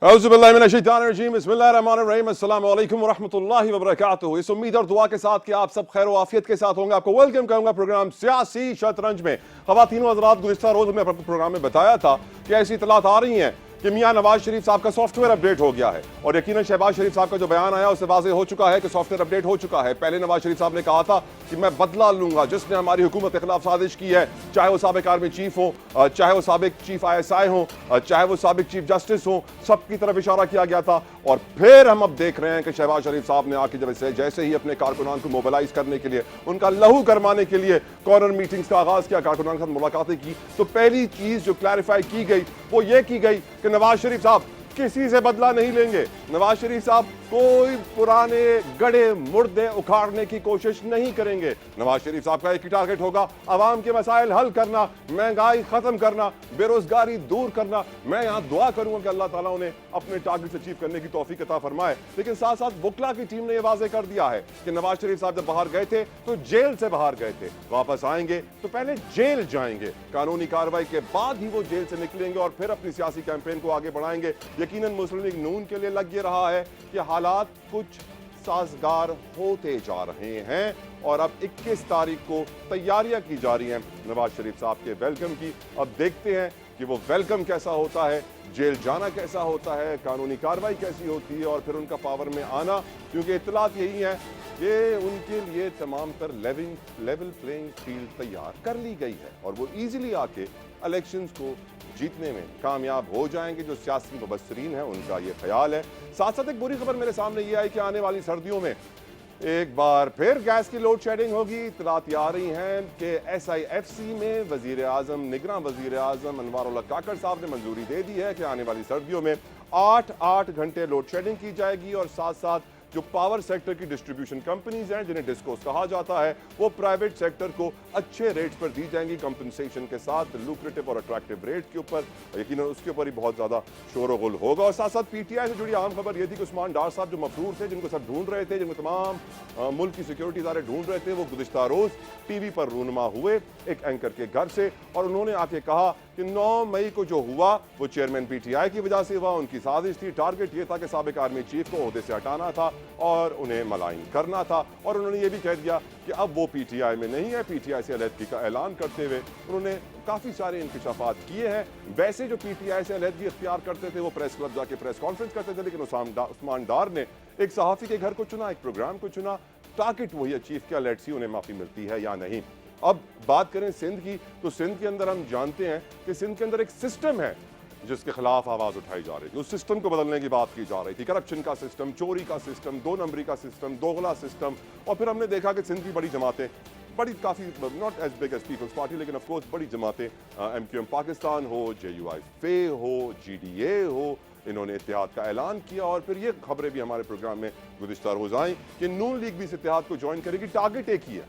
औज़ुबिल्लाहिमिनश्शैतानिर्रजीम बिस्मिल्लाहिर्रहमानिर्रहीम अस्सलामु अलैकुम वरहमतुल्लाहि वबरकातुहू। इस उम्मीद और दुआ के साथ कि आप सब खैर व आफियत के साथ होंगे, आपको वेलकम करूंगा प्रोग्राम सियासी शतरंज में। ख़वातीन व हज़रात, गुज़िश्ता रोज़ हमने अपने प्रोग्राम में बताया था कि ऐसी इतलात आ रही हैं कि मियां नवाज शरीफ साहब का सॉफ्टवेयर अपडेट हो गया है और यकीनन शहबाज शरीफ साहब का जो बयान आया उससे वाज़ेह हो चुका है कि सॉफ्टवेयर अपडेट हो चुका है। पहले नवाज शरीफ साहब ने कहा था कि मैं बदला लूंगा जिसने हमारी हुकूमत के खिलाफ साजिश की है, चाहे वो साबिक आर्मी चीफ हो, चाहे वो साबिक चीफ ISI हो, चाहे वो साबिक चीफ जस्टिस हो, सबकी तरफ इशारा किया गया था। और फिर हम अब देख रहे हैं कि शहबाज शरीफ साहब ने आके जैसे ही अपने कारकुनान को मोबिलाइज करने के लिए, उनका लहू गरमाने के लिए कॉर्नर मीटिंग्स का आगाज किया, कारकुनान के साथ मुलाकातें की, तो पहली चीज जो क्लैरिफाई की गई वो ये की गई कि नवाज शरीफ साहब किसी से बदला नहीं लेंगे। नवाज शरीफ साहब कोई पुराने गड़े मुर्दे उखाड़ने की कोशिश नहीं करेंगे। नवाज शरीफ साहब का एक ही टारगेट होगा, आवाम के मसाइल हल करना, महंगाई खत्म करना, बेरोजगारी दूर करना। मैं यहां दुआ करूंगा कि अल्लाह ताला उन्हें अपने टारगेट अचीव करने की तौफीक अता फरमाए। लेकिन साथ साथ वकला की टीम ने यह वाज़ेह कर दिया है कि नवाज शरीफ साहब जब बाहर गए थे तो जेल से बाहर गए थे, वापस आएंगे तो पहले जेल जाएंगे, कानूनी कार्रवाई के बाद ही वो जेल से निकलेंगे और फिर अपनी सियासी कैंपेन को आगे बढ़ाएंगे। यकीनन मुस्लिम लीग नून के लिए लग ये रहा है कि हालात कुछ साजगार होते जा रहे हैं और अब 21 तारीख को तैयारियां की जा रही हैं नवाज शरीफ साहब के वेलकम की। अब देखते हैं कि वो वेलकम कैसा होता है, जेल जाना कैसा होता है, कानूनी कार्रवाई कैसी होती है और फिर उनका पावर में आना, क्योंकि इत्तलात यही है कि उनके लिए तमाम तर लेवल प्लेइंग फील्ड तैयार कर ली गई है और वो इजीली आके इलेक्शंस को जीतने में कामयाब हो जाएंगे, जो सियासी मुबस्सरीन है उनका ये ख्याल है। साथ साथ एक बुरी खबर मेरे सामने ये आई कि आने वाली सर्दियों में एक बार फिर गैस की लोड शेडिंग होगी। इत्तलात आ रही हैं कि SIFC में वजीर आजम, निगरान वजीर आजम अनवारुल्लाह काकड़ साहब ने मंजूरी दे दी है कि आने वाली सर्दियों में 8 घंटे लोड शेडिंग की जाएगी और साथ साथ जो पावर सेक्टर की डिस्ट्रीब्यूशन कंपनीज हैं जिन्हें डिस्कोस कहा जाता है, वो प्राइवेट सेक्टर को अच्छे रेट्स पर दी जाएंगी, कंपनसेशन के साथ, लुक्रेटिव और अट्रैक्टिव रेट के ऊपर। यकीनन उसके ऊपर ही बहुत ज्यादा शोरगुल होगा। और साथ साथ PTI से जुड़ी आम खबर यह थी कि उस्मान डार साहब जो मफरूर थे, जिनको सब ढूंढ रहे थे, जिनको तमाम मुल्क की सिक्योरिटी इदारे ढूंढ रहे थे, वो गुज़िश्ता रोज TV पर रूनुमा हुए एक एंकर के घर से और उन्होंने आके कहा कि 9 मई को जो हुआ वो चेयरमैन PTI की वजह से हुआ, उनकी साजिश थी। टारगेट ये था कि साबिक आर्मी चीफ को ओहदे से हटाना था और उन्हें मलाइन करना था। और उन्होंने ये भी कह दिया कि अब वो PTI में नहीं है, PTI से अलहदगी का ऐलान करते हुए उन्होंने काफ़ी सारे इंकशाफात किए हैं। वैसे जो PTI से अलहदगी इख्तियार करते थे वो प्रेस क्लब जाके प्रेस कॉन्फ्रेंस करते थे, लेकिन उस्मान डार ने एक सहाफ़ी के घर को चुना, एक प्रोग्राम को चुना। टारगेट वही अचीव किया, लेट्स सी उन्हें माफ़ी मिलती है या नहीं। अब बात करें सिंध की, तो सिंध के अंदर हम जानते हैं कि सिंध के अंदर एक सिस्टम है जिसके खिलाफ आवाज उठाई जा रही थी। उस सिस्टम को बदलने की बात की जा रही थी, करप्शन का सिस्टम, चोरी का सिस्टम, 2 नंबरी का सिस्टम, दोगला सिस्टम। और फिर हमने देखा कि सिंध की बड़ी जमातें, बड़ी काफ़ी, not as big as peoples party, लेकिन ऑफ कोर्स बड़ी जमातें, MQM पाकिस्तान हो, JUI-FE हो, GDA हो, इन्होंने इत्तेहाद का ऐलान किया। और फिर ये खबरें भी हमारे प्रोग्राम में गुज़िश्ता रोज़ आई कि नून लीग भी इस इत्तेहाद को ज्वाइन करेगी। टारगेट एक ही है,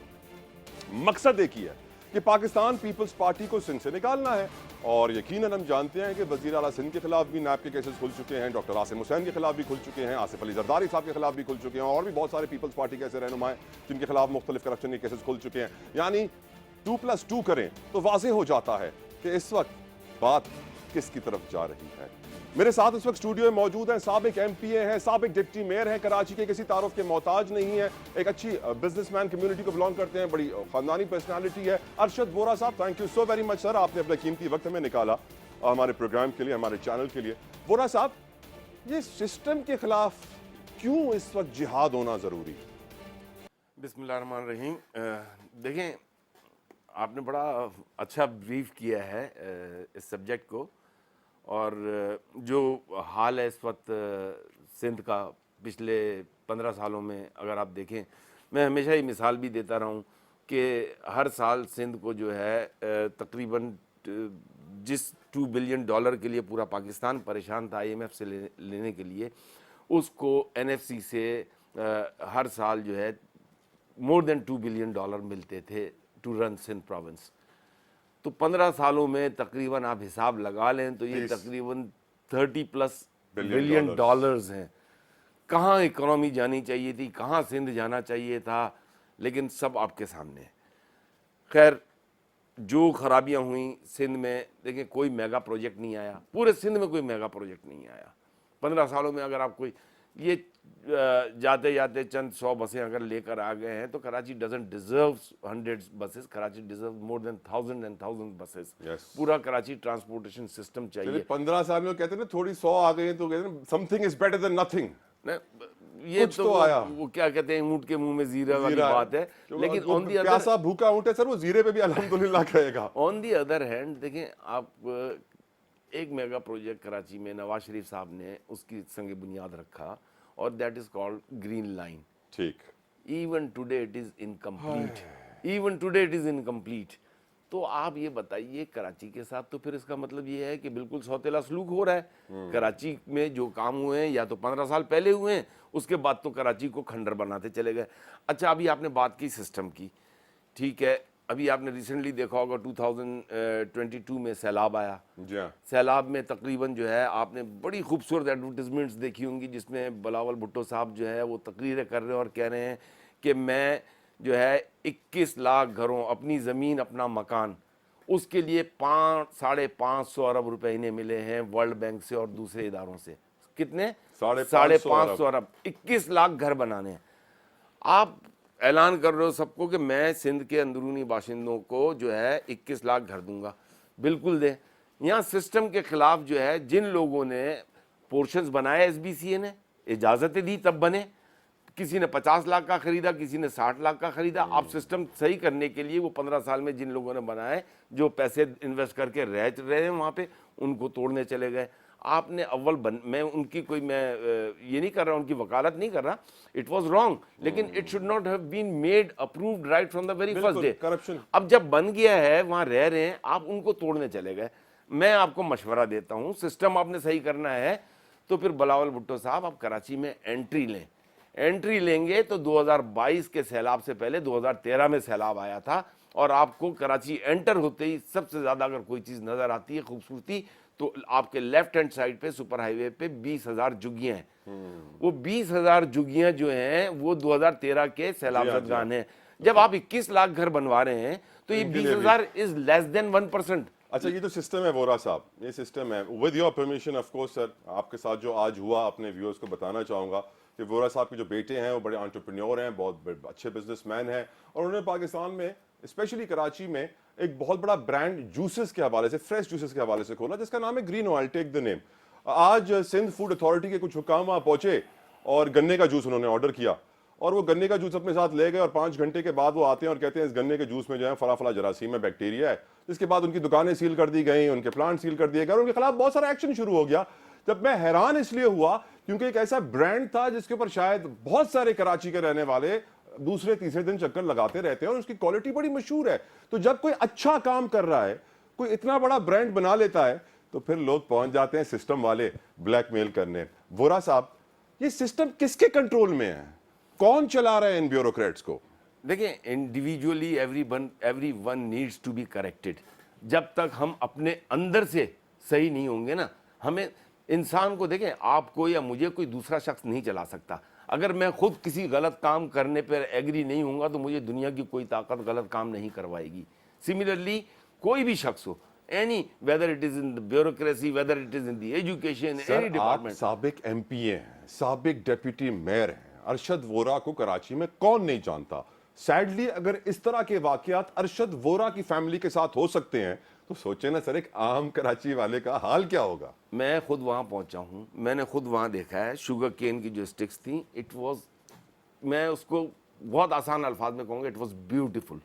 मकसद एक ही है कि पाकिस्तान पीपल्स पार्टी को सिंध से निकालना है। और यकीनन हम जानते हैं कि वज़ीर आला सिंध के खिलाफ भी नैब के केसेस खुल चुके हैं, डॉक्टर आसिम हुसैन के खिलाफ भी खुल चुके हैं, आसिफ अली जरदारी साहब के खिलाफ भी खुल चुके हैं और भी बहुत सारे पीपल्स पार्टी के ऐसे रहनुमा हैं जिनके खिलाफ मुख्तलिफ करप्शन के केसेस खुल चुके हैं। यानी 2+2 करें तो वाज़ेह हो जाता है कि इस वक्त बात किसकी तरफ जा रही है। मेरे साथ इस वक्त स्टूडियो में मौजूद हैं साबिक MPA हैं, साबिक डिप्टी मेयर हैं, कराची के किसी तारुफ के मोहताज नहीं है, एक अच्छी बिजनेसमैन कम्युनिटी को बिलोंग करते हैं, बड़ी खानदानी पर्सनालिटी है, अरशद वोरा साहब। Thank you so very much sir, आपने अपना कीमती वक्त हमें निकाला हमारे प्रोग्राम के लिए, हमारे चैनल के लिए। वोरा साहब, ये सिस्टम के खिलाफ क्यों इस वक्त जिहाद होना जरूरी है? बिस्मिल्लाहिर्रहमानिर्रहीम। देखें, आपने बड़ा अच्छा ब्रीफ किया है इस सब्जेक्ट को। और जो हाल है इस वक्त सिंध का पिछले 15 सालों में अगर आप देखें, मैं हमेशा ही मिसाल भी देता रहा हूँ कि हर साल सिंध को जो है तकरीबन जिस $2 बिलियन के लिए पूरा पाकिस्तान परेशान था IMF से लेने के लिए, उसको NFC से हर साल जो है मोर देन $2 बिलियन मिलते थे टू रन सिंध प्रोविंस। तो 15 सालों में तकरीबन आप हिसाब लगा लें तो ये तकरीबन 30+ बिलियन डॉलर्स हैं। कहाँ इकोनॉमी जानी चाहिए थी, कहाँ सिंध जाना चाहिए था, लेकिन सब आपके सामने है। खैर, जो खराबियां हुई सिंध में, देखिए कोई मेगा प्रोजेक्ट नहीं आया, पूरे सिंध में कोई मेगा प्रोजेक्ट नहीं आया। 15 सालों में अगर आप कोई ये जाते जाते चंद 100 बसें अगर लेकर आ गए हैं तो Karachi doesn't deserve 100 buses, Karachi deserve more than 1000 and 1000 buses. पूरा कराची ट्रांसपोर्टेशन सिस्टम चाहिए। 15 साल में कहते हैं ना, थोड़ी 100 आ गई तो कहते हैं something is better than nothing. ये कुछ तो आया। वो क्या कहते हैं, ऊंट के मुंह में जीरा वाली बात है। लेकिन ऑन दी अदर, प्यासा भूखा ऊंट है सर, वो जीरे पे भी अल्हम्दुलिल्लाह कहेगा। ऑन दी अदर हैंड देखें आप, एक मेगा प्रोजेक्ट कराची में नवाज शरीफ साहब ने उसकी संग बुनियाद रखा और that is called green line. ठीक। Even today it is incomplete, even today it is incomplete. तो आप ये बताइए कराची के साथ तो फिर इसका मतलब ये है कि बिल्कुल सौतेला सलूक हो रहा है। कराची में जो काम हुए हैं या तो 15 साल पहले हुए हैं, उसके बाद तो कराची को खंडर बनाते चले गए। अच्छा, अभी आपने बात की सिस्टम की, ठीक है। अभी आपने रिसेंटली देखा होगा 2022 में सैलाब आया। सैलाब में तकरीबन जो है आपने बड़ी खूबसूरत एडवर्टीजमेंट्स देखी होंगी जिसमें बिलावल भुट्टो साहब जो है वो तकरीरें कर रहे हैं और कह रहे हैं कि मैं जो है 21 लाख घरों, अपनी ज़मीन अपना मकान, उसके लिए 500-550 अरब रुपए इन्हें मिले हैं वर्ल्ड बैंक से और दूसरे इदारों से। कितने? 550 अरब। 21 लाख घर बनाने हैं। आप ऐलान कर रहे हो सबको कि मैं सिंध के अंदरूनी बाशिंदों को जो है 21 लाख घर दूंगा। बिल्कुल दें। यहाँ सिस्टम के खिलाफ जो है जिन लोगों ने पोर्शंस बनाए, एसबीसीए ने इजाज़तें दी तब बने, किसी ने 50 लाख का खरीदा, किसी ने 60 लाख का खरीदा। आप सिस्टम सही करने के लिए वो 15 साल में जिन लोगों ने बनाए, जो पैसे इन्वेस्ट करके रह रहे हैं वहाँ पे, उनको तोड़ने चले गए। आपने मैं उनकी कोई, मैं ये नहीं कर रहा, उनकी वकालत नहीं कर रहा, इट वाज रॉन्ग, लेकिन it should not have been made approved right from the very first day. Corruption. अब जब बन गया है, वहाँ रह रहे हैं, आप उनको तोड़ने चले गए। मैं आपको मशवरा देता हूँ, सिस्टम आपने सही करना है तो फिर बिलावल भुट्टो साहब आप कराची में एंट्री लें। एंट्री लेंगे तो 2022 के सैलाब से पहले 2013 में सैलाब आया था और आपको कराची एंटर होते ही सबसे ज़्यादा अगर कोई चीज़ नज़र आती है खूबसूरती, तो आपके लेफ्ट हैंड साइड पे सुपर हाईवे पे 20,000 झुग्गियां हैं। वो 20,000 झुग्गियां जो हैं वो 2013 के सैलाब ज़दगान हैं। जब आप 21 लाख घर बनवा रहे हैं तो ये 20,000 इज लेस देन 1%। अच्छा, ये जो सिस्टम है वोरा साहब, ये सिस्टम है, with your permission of course sir, आपके साथ जो आज हुआ अपने व्यूअर्स को बताना चाहूँगा कि वोरा साहब के जो बेटे हैं वो बड़े एंटरप्रेन्योर हैं, बहुत अच्छे बिजनेसमैन हैं और उन्होंने पाकिस्तान में स्पेशली कराची में एक बहुत बड़ा ब्रांड जूसेस के हवाले से, फ्रेश जूसेस के हवाले से खोला जिसका नाम है green oil, take the name. आज सिंध फूड अथॉरिटी के कुछ हुकाम वहाँ पहुंचे और गन्ने का जूस उन्होंने ऑर्डर किया और वो गन्ने का जूस अपने साथ ले गए और 5 घंटे के बाद वो आते हैं और कहते हैं इस गन्ने के जूस में जो है फला फला जरासीम है, बैक्टीरिया है। जिसके बाद उनकी दुकानें सील कर दी गई, उनके प्लांट सील कर दिए गए और उनके खिलाफ बहुत सारा एक्शन शुरू हो गया। जब मैं हैरान इसलिए हुआ क्योंकि एक ऐसा ब्रांड था जिसके ऊपर शायद बहुत सारे कराची के रहने वाले दूसरे तीसरे दिन चक्कर लगाते रहते हैं और उसकी क्वालिटी बड़ी मशहूर है। तो जब कोई अच्छा काम कर रहा है, कोई इतना बड़ा ब्रांड बना लेता है, तो फिर लोग पहुंच जाते हैं सिस्टम वाले ब्लैकमेल करने। वोरा साहब, ये सिस्टम किसके कंट्रोल में है? कौन चला रहा है इन ब्यूरोक्रेट्स को? देखिए, individually every one needs to be corrected. जब तक हम अपने अंदर से सही नहीं होंगे ना, हमें इंसान को, देखें, आपको या मुझे कोई दूसरा शख्स नहीं चला सकता। अगर मैं खुद किसी गलत काम करने पर एग्री नहीं होऊंगा तो मुझे दुनिया की कोई ताकत गलत काम नहीं करवाएगी। सिमिलरली कोई भी शख्स हो, any, whether it is in the bureaucracy, whether it is in the education, any department. साबिक एमपी हैं, साबिक डेप्यूटी मेयर हैं, अरशद वोरा को कराची में कौन नहीं जानता? सैडली अगर इस तरह के वाकयात अरशद वोरा की फैमिली के साथ हो सकते हैं तो सोचे ना सर, एक आम कराची वाले का हाल क्या होगा? मैं खुद वहाँ पहुँचा हूँ, मैंने खुद वहाँ देखा है। शुगर केन की जो स्टिक्स थी, इट वाज, मैं उसको बहुत आसान अल्फाज में कहूँगा, इट वाज ब्यूटीफुल।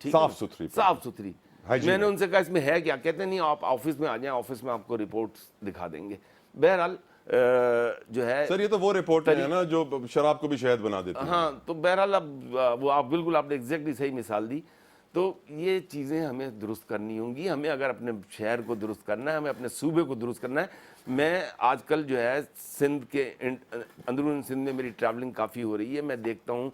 साफ सुथरी, साफ सुथरी। मैंने उनसे कहा इसमें है क्या? कहते नहीं, आप ऑफिस में आ जाएं, ऑफिस में आपको रिपोर्ट्स दिखा देंगे। बहरहाल जो है सर, ये तो वो रिपोर्ट है ना जो शराब को भी शहद बना देती है। हाँ, तो बहरहाल अब वो आप बिल्कुल, आपने एग्जैक्टली सही मिसाल दी। तो ये चीज़ें हमें दुरुस्त करनी होंगी। हमें अगर अपने शहर को दुरुस्त करना है, हमें अपने सूबे को दुरुस्त करना है। मैं आजकल जो है सिंध के अंदरूनी सिंध में मेरी ट्रैवलिंग काफ़ी हो रही है, मैं देखता हूँ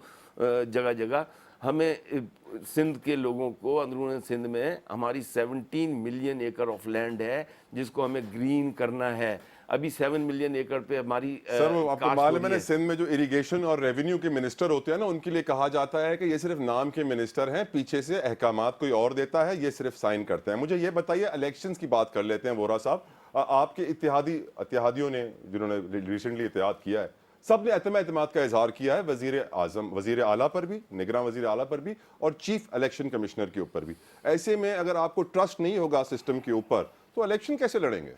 जगह जगह हमें सिंध के लोगों को, अंदरूनी सिंध में हमारी 17 मिलियन एकड़ ऑफ लैंड है जिसको हमें ग्रीन करना है। अभी 7 मिलियन एकड़ पे हमारी सर, वो आपको मालूम है ना, सिंध में जो इरिगेशन और रेवेन्यू के मिनिस्टर होते हैं ना, उनके लिए कहा जाता है कि ये सिर्फ नाम के मिनिस्टर हैं, पीछे से अहकामात कोई और देता है, ये सिर्फ साइन करते हैं। मुझे ये बताइए, इलेक्शंस की बात कर लेते हैं वोरा साहब। आपके इत्तेहादियों ने जिन्होंने रिसेंटली इत्तेहाद किया है, सब ने एतमाद का इजहार किया है वजीर आजम, वजीर आला पर भी, निगरान वजीर आला पर भी और चीफ इलेक्शन कमिश्नर के ऊपर भी। ऐसे में अगर आपको ट्रस्ट नहीं होगा सिस्टम के ऊपर तो इलेक्शन कैसे लड़ेंगे?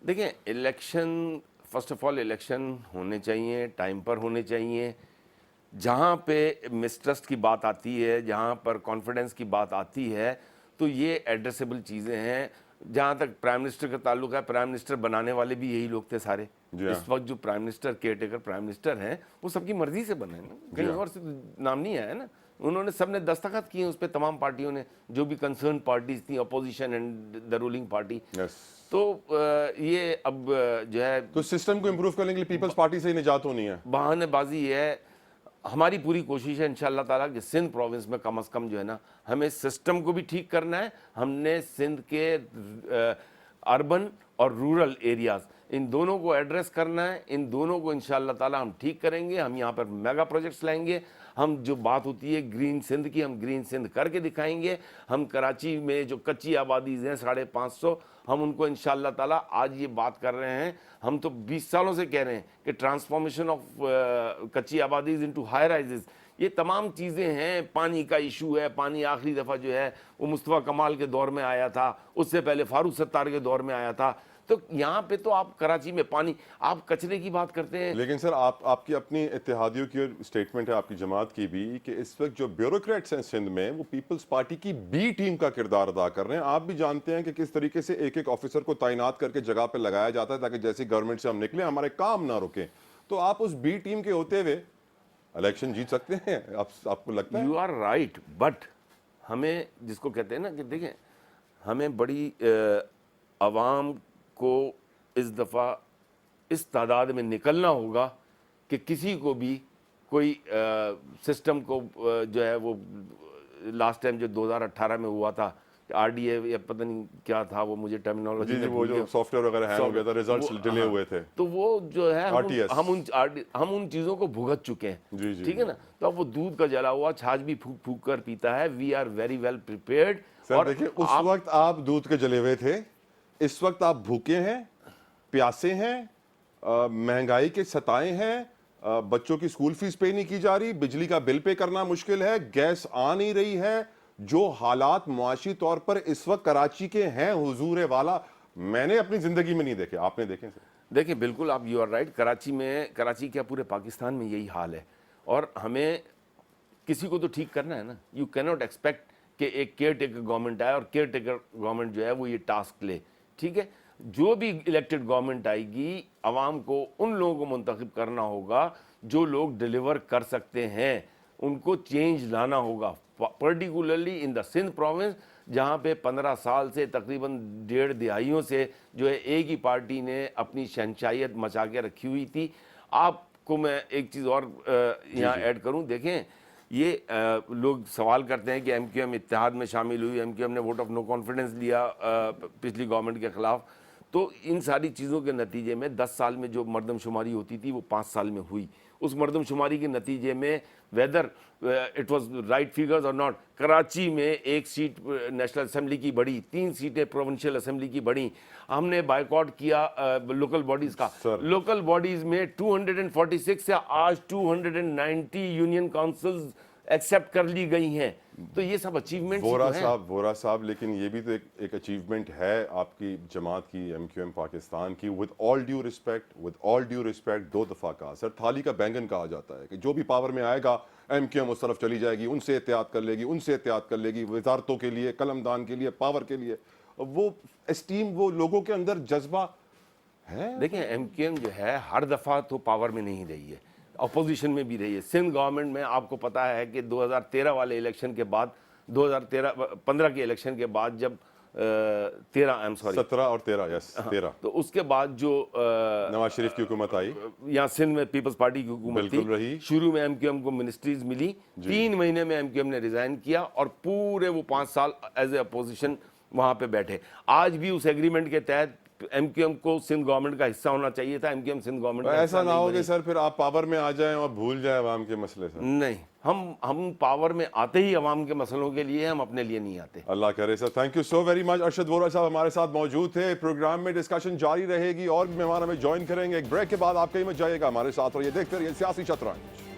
देखिए, election, first of all election होने चाहिए, टाइम पर होने चाहिए। जहाँ पे मिसट्रस्ट की बात आती है, जहाँ पर कॉन्फिडेंस की बात आती है, तो ये एड्रेसेबल चीज़ें हैं। जहाँ तक प्राइम मिनिस्टर का ताल्लुक है, प्राइम मिनिस्टर बनाने वाले भी यही लोग थे सारे। इस वक्त जो prime minister, care taker prime minister हैं, वो सबकी मर्जी से बने ना, कहीं और से तो नाम नहीं आया ना। उन्होंने सबने दस्तखत किए उस पर, तमाम पार्टियों ने, जो भी कंसर्न पार्टीज थी, opposition and the ruling party. तो ये अब जो है, तो सिस्टम को इंप्रूव करने के लिए पीपल्स पार्टी से ही निजात होनी है। बहानेबाजी है। हमारी पूरी कोशिश है इंशाल्लाह ताला कि सिंध प्रोविंस में कम से कम जो है ना, हमें सिस्टम को भी ठीक करना है। हमने सिंध के अर्बन और रूरल एरियाज, इन दोनों को एड्रेस करना है। इन दोनों को इंशाल्लाह ताला हम ठीक करेंगे। हम यहाँ पर मेगा प्रोजेक्ट्स लाएंगे। हम जो बात होती है ग्रीन सिंध की, हम ग्रीन सिंध करके दिखाएंगे। हम कराची में जो कच्ची आबादीज हैं 550, हम उनको इंशाल्लाह ताला, आज ये बात कर रहे हैं, हम तो 20 सालों से कह रहे हैं कि ट्रांसफॉर्मेशन ऑफ कच्ची आबादीज इनटू हाई राइजेस, ये तमाम चीज़ें हैं। पानी का इशू है। पानी आखिरी दफ़ा जो है वो मुस्तफ़ा कमाल के दौर में आया था, उससे पहले फारूक सत्तार के दौर में आया था। तो यहाँ पे तो आप कराची में पानी, आप कचरे की बात करते हैं। लेकिन सर आपकी अपनी इत्तेहादियों की स्टेटमेंट है, आपकी जमात की भी, कि इस वक्त जो ब्यूरोक्रेट्स हैं सिंध में वो पीपल्स पार्टी की बी टीम का किरदार अदा कर रहे हैं। आप भी जानते हैं कि किस तरीके से एक एक ऑफिसर को तैनात करके जगह पे लगाया जाता है ताकि जैसी गवर्नमेंट से हम निकले हमारे काम ना रुके। तो आप उस बी टीम के होते हुए इलेक्शन जीत सकते हैं, आपको लगता है? यू आर राइट, बट हमें, जिसको कहते हैं ना कि देखें, हमें बड़ी आवाम को इस दफ़ा इस तादाद में निकलना होगा कि किसी को भी कोई सिस्टम को जो है वो, लास्ट टाइम जो 2018 में हुआ था RDA या पता नहीं क्या था वो, मुझे टर्मिनोलॉजी, जी वो जो सॉफ्टवेयर वगैरह हैंग हो गया था, रिजल्ट्स डिले हुए थे, तो वो जो है RTS, हम उन चीज़ों को भुगत चुके हैं। जी ठीक है ना। तो अब वो दूध का जला हुआ छाछ भी फूक फूक कर पीता है। We are very well prepared. और देखिए, उस वक्त आप दूध के जले हुए थे, इस वक्त आप भूखे हैं, प्यासे हैं, महंगाई के सताए हैं, बच्चों की स्कूल फीस पे नहीं की जा रही, बिजली का बिल पे करना मुश्किल है, गैस आ नहीं रही है। जो हालात मुआशी तौर पर इस वक्त कराची के हैं, हुजूर वाला, मैंने अपनी जिंदगी में नहीं देखे, आपने देखे सर? देखिए, बिल्कुल आप, यू आर राइट। कराची क्या पूरे पाकिस्तान में यही हाल है। और हमें किसी को तो ठीक करना है ना। यू कैन नॉट एक्सपेक्ट कि एक केयर टेकर गवर्नमेंट आए और केयर टेकर गवर्नमेंट जो है वो ये टास्क ले। ठीक है, जो भी इलेक्टेड गवर्नमेंट आएगी, आवाम को उन लोगों को मुंतखब करना होगा जो लोग डिलीवर कर सकते हैं, उनको चेंज लाना होगा। Particularly in the Sindh province, जहाँ पे 15 साल से, तकरीबन 1.5 दहाइयों से जो है एक ही पार्टी ने अपनी शहंशाहियत मचा के रखी हुई थी। आपको मैं एक चीज़ और यहाँ ऐड करूँ। देखें, ये लोग सवाल करते हैं कि MQM इत्तेहाद में शामिल हुई, MQM ने वोट ऑफ नो कॉन्फिडेंस लिया पिछली गवर्नमेंट के ख़िलाफ़। तो इन सारी चीज़ों के नतीजे में 10 साल में जो मरदमशुमारी होती थी वो 5 साल में हुई। उस मरदमशुमारी के नतीजे में whether it was right figures और नॉट, कराची में 1 सीट नेशनल असेंबली की बढ़ी, 3 सीटें प्रोविंशियल असेंबली की बढ़ी। हमने बायकॉट किया लोकल बॉडीज़ का। लोकल बॉडीज़ में 246 से आज 290 यूनियन काउंसिल्स एक्सेप्ट कर ली गई हैं। तो ये सब अचीवमेंट वोरा साहब, लेकिन ये भी तो एक अचीवमेंट है आपकी जमात की, MQM पाकिस्तान की। विद ऑल ड्यू रिस्पेक्ट 2 दफ़ा कहा सर, थाली का बैंगन कहा जाता है कि जो भी पावर में आएगा MQM उस तरफ चली जाएगी, उनसे एहतियात कर लेगी, वजारतों के लिए, कलमदान के लिए, पावर के लिए। वो एस्टीम, वो लोगों के अंदर जज्बा है। देखिए, MQM जो है हर दफ़ा तो पावर में नहीं रही है, अपोजिशन में भी रही है। सिंध गवर्नमेंट में आपको पता है कि 2013 वाले इलेक्शन के बाद, 2015 के इलेक्शन के बाद, जब 17 और 13, यस 13, तो उसके बाद जो नवाज शरीफ की हुकूमत आई, यहाँ सिंध में पीपल्स पार्टी की हुकूमत थी, रही। शुरू में MQM को मिनिस्ट्रीज मिली, 3 महीने में MQM ने रिजाइन किया और पूरे वो 5 साल एज ए अपोजिशन वहाँ पे बैठे। आज भी उस एग्रीमेंट के तहत एमक्यूएम को सिंध गवर्नमेंट का हिस्सा होना चाहिए था, एमक्यूएम सिंध गवर्नमेंट का ऐसा हिस्सा ना नहीं हो बनी। कि सर फिर आप पावर में आ जाएं और भूल जाएं अवाम के मसले सर। नहीं, हम पावर में आते ही अवाम के मसलों के लिए, हम अपने लिए नहीं आते। अल्लाह करे sir. Thank you so very much. Arshad Vora साहब हमारे साथ मौजूद थे। प्रोग्राम में डिस्कशन जारी रहेगी और भी मेहमान हमें ज्वाइन करेंगे। एक ब्रेक के बाद आप कहीं मत जाइएगा, हमारे साथ रहिए, देखते रहिए सियासी शतरंज।